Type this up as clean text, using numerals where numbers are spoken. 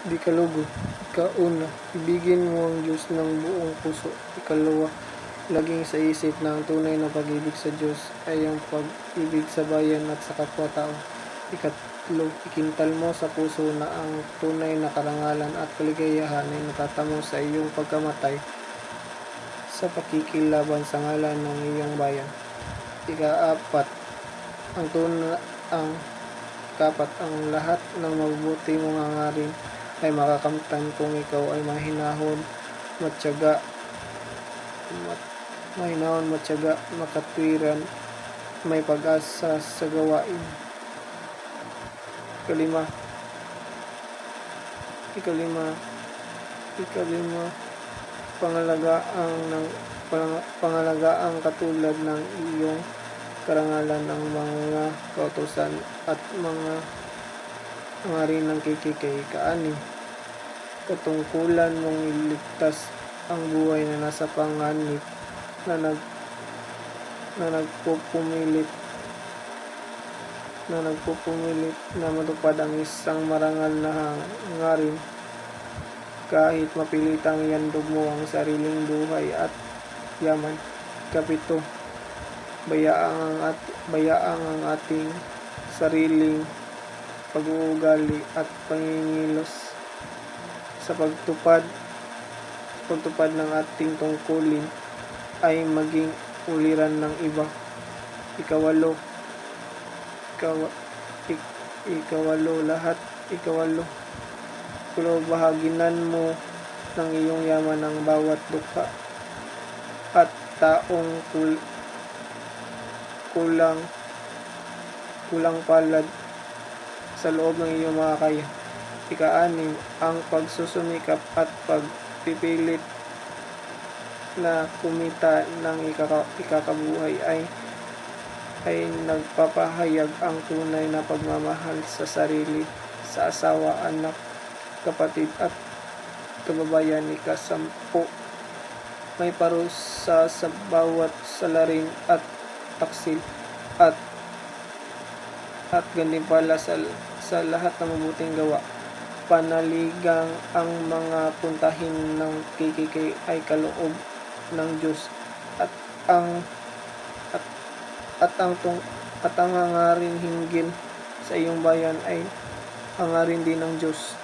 Dikalugo, ikauna, ibigin mo ang Diyos ng buong puso. Ikalawa, laging sa isip na ang tunay na pag-ibig sa Diyos ay ang pag-ibig sa bayan at sa kapwa-tao. Ikatlo, ikintal mo sa puso na ang tunay na karangalan at kaligayahan ay natatamo sa iyong pagkamatay sa pakikilaban sa ngalan ng iyong bayan. Ikaapat, ang lahat ng mabubuti mong hangarin ay makakamtan kung ikaw ay mahinahon, matyaga, makatwiran, may pag-asa sa gawain. Ikalima, pangalagaan katulad ng iyong karangalan ng mga kautusan at mga hangarin ng KKK. Kaanim, katungkulan mong iligtas ang buhay na nasa panganib na nagpupumilit na matupad ang isang marangal na hangarin kahit mapilitang ihandog mo ang sariling buhay at yaman. Kapito, bayaan ang ating sariling pag-uugali at pangingilos sa pagtupad ng ating tungkulin ay maging uliran ng iba. Ikawalo, bahaginan mo ng iyong yaman ng bawat dukha at taong kulang palad sa loob ng iyong makakaya. Ika-anim, ang pagsusumikap at pagpipilit na kumita ng ikakabuhay ay nagpapahayag ang tunay na pagmamahal sa sarili, sa asawa, anak, kapatid at kababayan. Ika-10, may parusa sa bawat salarin at taksil at gantimpala sa lahat ng mabuting gawa. Panaligang ang mga puntahin ng KKK ay kaloob ng Diyos at ang hangaring hinggil sa iyong bayan ay hangarin din ng Diyos.